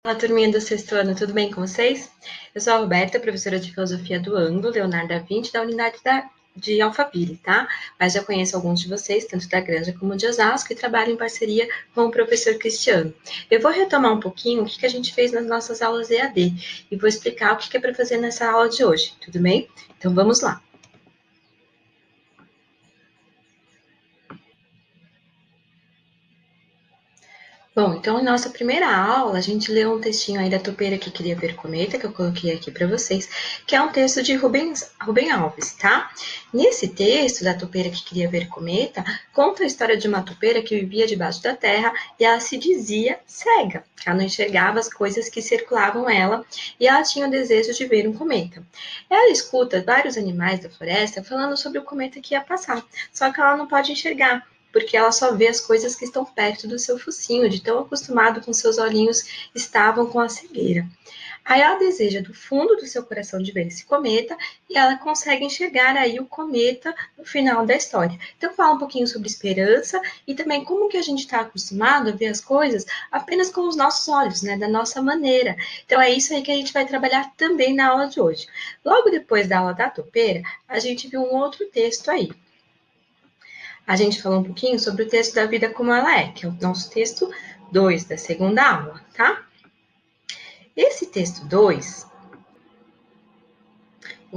Olá, turminha do sexto ano, tudo bem com vocês? Eu sou a Roberta, professora de Filosofia do Ângulo Leonardo da Vinci, da unidade de Alphaville, tá? Mas já conheço alguns de vocês, tanto da Granja como de Osasco, que trabalham em parceria com o professor Cristiano. Eu vou retomar um pouquinho o que a gente fez nas nossas aulas EAD e vou explicar o que é para fazer nessa aula de hoje, tudo bem? Então vamos lá. Bom, então, em nossa primeira aula, a gente leu um textinho aí da topeira que queria ver cometa, que eu coloquei aqui para vocês, que é um texto de Rubem Alves, tá? Nesse texto da topeira que queria ver cometa, conta a história de uma topeira que vivia debaixo da terra e ela se dizia cega. Ela não enxergava as coisas que circulavam ela e ela tinha o desejo de ver um cometa. Ela escuta vários animais da floresta falando sobre o cometa que ia passar, só que ela não pode enxergar porque ela só vê as coisas que estão perto do seu focinho, de tão acostumado com seus olhinhos estavam com a cegueira. Aí ela deseja do fundo do seu coração de ver esse cometa e ela consegue enxergar aí o cometa no final da história. Então fala um pouquinho sobre esperança e também como que a gente está acostumado a ver as coisas apenas com os nossos olhos, né, da nossa maneira. Então é isso aí que a gente vai trabalhar também na aula de hoje. Logo depois da aula da topeira, a gente viu um outro texto aí. A gente falou um pouquinho sobre o texto da vida como ela é, que é o nosso texto 2 da segunda aula, tá? Esse texto 2,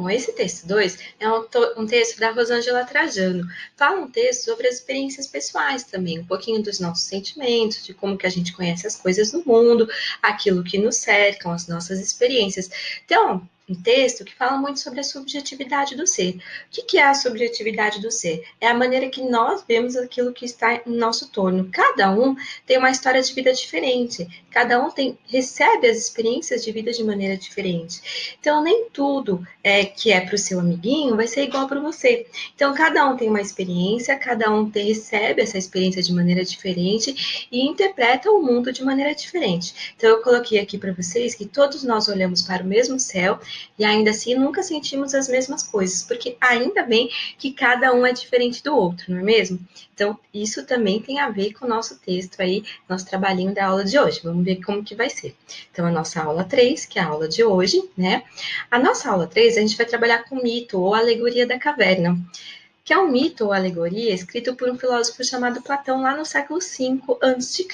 esse texto 2 é um texto da Rosângela Trajano. Fala um texto sobre as experiências pessoais também, um pouquinho dos nossos sentimentos, de como que a gente conhece as coisas no mundo, aquilo que nos cercam, as nossas experiências. Então, um texto que fala muito sobre a subjetividade do ser. O que é a subjetividade do ser? É a maneira que nós vemos aquilo que está em nosso torno. Cada um tem uma história de vida diferente, cada um recebe as experiências de vida de maneira diferente. Então, nem tudo que é para o seu amiguinho vai ser igual para você. Então, cada um tem uma experiência, cada um recebe essa experiência de maneira diferente e interpreta o mundo de maneira diferente. Então, eu coloquei aqui para vocês que todos nós olhamos para o mesmo céu e ainda assim nunca sentimos as mesmas coisas, porque ainda bem que cada um é diferente do outro, não é mesmo? Então, isso também tem a ver com o nosso texto aí, nosso trabalhinho da aula de hoje. Vamos ver como que vai ser. Então, a nossa aula 3, que é a aula de hoje, né? A nossa aula 3, a gente vai trabalhar com mito ou alegoria da caverna, que é um mito ou alegoria escrito por um filósofo chamado Platão lá no século V a.C.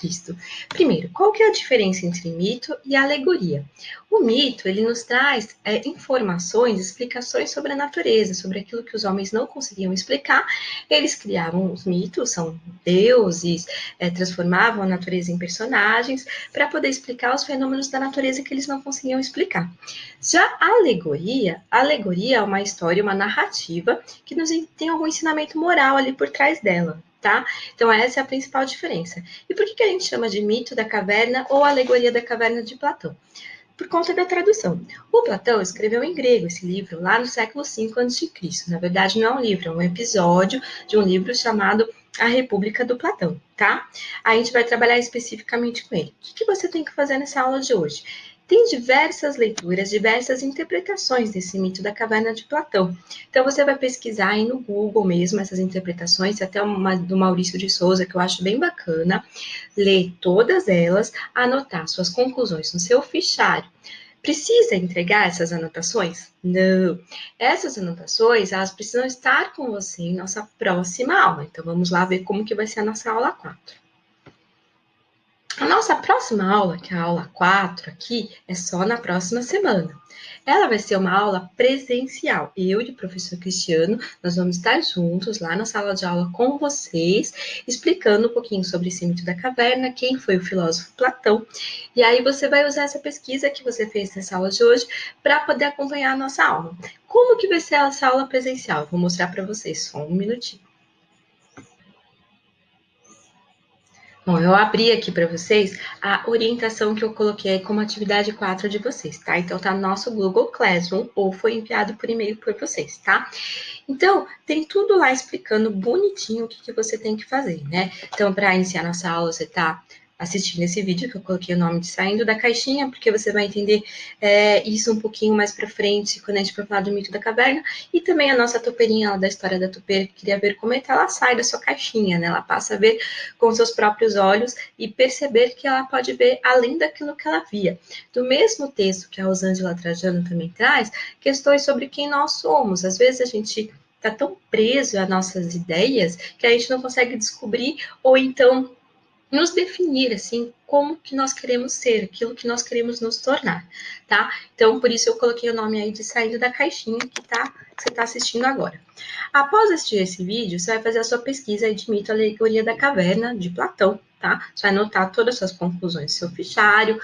Primeiro, qual que é a diferença entre mito e alegoria? O mito, ele nos traz informações, explicações sobre a natureza, sobre aquilo que os homens não conseguiam explicar. Eles criavam os mitos, são deuses, transformavam a natureza em personagens para poder explicar os fenômenos da natureza que eles não conseguiam explicar. Já a alegoria é uma história, uma narrativa que tem algum ensinamento moral ali por trás dela, tá? Então essa é a principal diferença. E por que a gente chama de mito da caverna ou alegoria da caverna de Platão? Por conta da tradução. O Platão escreveu em grego esse livro lá no século V a.C. Na verdade, não é um livro, é um episódio de um livro chamado A República do Platão, tá? A gente vai trabalhar especificamente com ele. O que você tem que fazer nessa aula de hoje? Tem diversas leituras, diversas interpretações desse mito da caverna de Platão. Então, você vai pesquisar aí no Google mesmo essas interpretações, até uma do Maurício de Souza, que eu acho bem bacana, ler todas elas, anotar suas conclusões no seu fichário. Precisa entregar essas anotações? Não. Essas anotações, elas precisam estar com você em nossa próxima aula. Então, vamos lá ver como que vai ser a nossa aula 4. A nossa próxima aula, que é a aula 4 aqui, é só na próxima semana. Ela vai ser uma aula presencial. Eu e o professor Cristiano, nós vamos estar juntos lá na sala de aula com vocês, explicando um pouquinho sobre esse mito da caverna, quem foi o filósofo Platão. E aí você vai usar essa pesquisa que você fez nessa aula de hoje para poder acompanhar a nossa aula. Como que vai ser essa aula presencial? Vou mostrar para vocês, só um minutinho. Bom, eu abri aqui para vocês a orientação que eu coloquei como atividade 4 de vocês, tá? Então, tá no nosso Google Classroom ou foi enviado por e-mail por vocês, tá? Então, tem tudo lá explicando bonitinho o que você tem que fazer, né? Então, para iniciar nossa aula, você tá assistindo esse vídeo, que eu coloquei o nome de Saindo da Caixinha, porque você vai entender isso um pouquinho mais para frente, quando a gente for falar do mito da caverna, e também a nossa topeirinha lá da história da topeira, que queria ver como é que ela sai da sua caixinha, né? Ela passa a ver com seus próprios olhos e perceber que ela pode ver além daquilo que ela via. Do mesmo texto que a Rosângela Trajano também traz, questões sobre quem nós somos. Às vezes a gente está tão preso às nossas ideias que a gente não consegue descobrir ou então nos definir, assim, como que nós queremos ser, aquilo que nós queremos nos tornar, tá? Então, por isso eu coloquei o nome aí de Saindo da Caixinha, que você está assistindo agora. Após assistir esse vídeo, você vai fazer a sua pesquisa aí de mito alegoria da caverna, de Platão, tá? Você vai anotar todas as suas conclusões no seu fichário.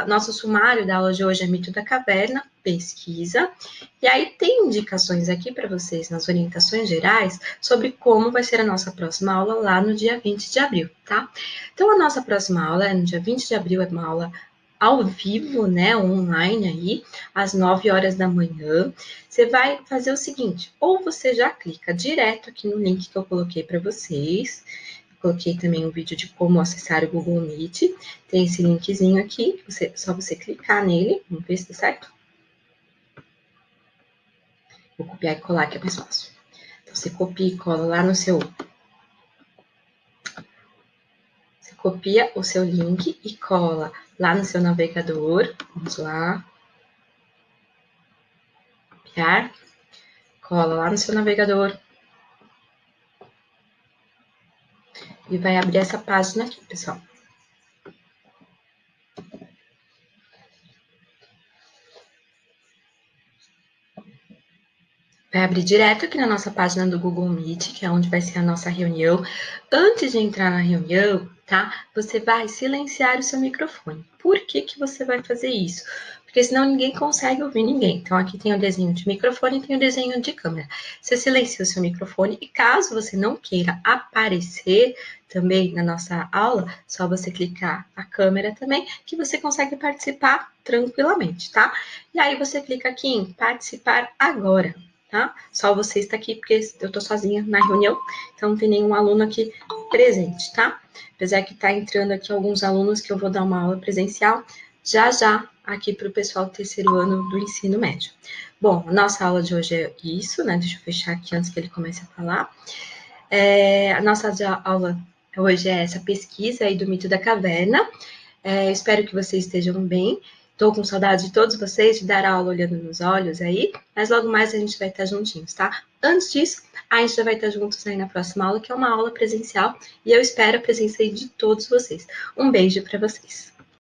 Nosso sumário da aula de hoje é mito da caverna, pesquisa. E aí tem indicações aqui para vocês nas orientações gerais sobre como vai ser a nossa próxima aula lá no dia 20 de abril, tá? Então, a nossa próxima aula é no dia 20 de abril, é uma aula ao vivo, né, online aí, às 9 horas da manhã. Você vai fazer o seguinte, ou você já clica direto aqui no link que eu coloquei para vocês. Coloquei também um vídeo de como acessar o Google Meet. Tem esse linkzinho aqui, só você clicar nele. Vamos ver se tá certo? Vou copiar e colar que é mais fácil. Então, você copia e cola lá no seu... Você copia o seu link e cola lá no seu navegador. Vamos lá. Copiar. Cola lá no seu navegador. E vai abrir essa página aqui, pessoal. Vai abrir direto aqui na nossa página do Google Meet, que é onde vai ser a nossa reunião. Antes de entrar na reunião, tá? Você vai silenciar o seu microfone. Por que que você vai fazer isso? Porque senão ninguém consegue ouvir ninguém. Então, aqui tem o desenho de microfone e tem o desenho de câmera. Você silencia o seu microfone e caso você não queira aparecer também na nossa aula, só você clicar a câmera também, que você consegue participar tranquilamente, tá? E aí você clica aqui em participar agora. Tá? Só você está aqui, porque eu estou sozinha na reunião, então não tem nenhum aluno aqui presente, tá? Apesar que está entrando aqui alguns alunos que eu vou dar uma aula presencial já aqui para o pessoal do terceiro ano do ensino médio. Bom, a nossa aula de hoje é isso, né? Deixa eu fechar aqui antes que ele comece a falar. A nossa aula hoje é essa pesquisa aí do mito da caverna. Espero que vocês estejam bem. Estou com saudade de todos vocês, de dar aula olhando nos olhos aí, mas logo mais a gente vai estar juntinhos, tá? Antes disso, a gente já vai estar juntos aí na próxima aula, que é uma aula presencial, e eu espero a presença aí de todos vocês. Um beijo para vocês.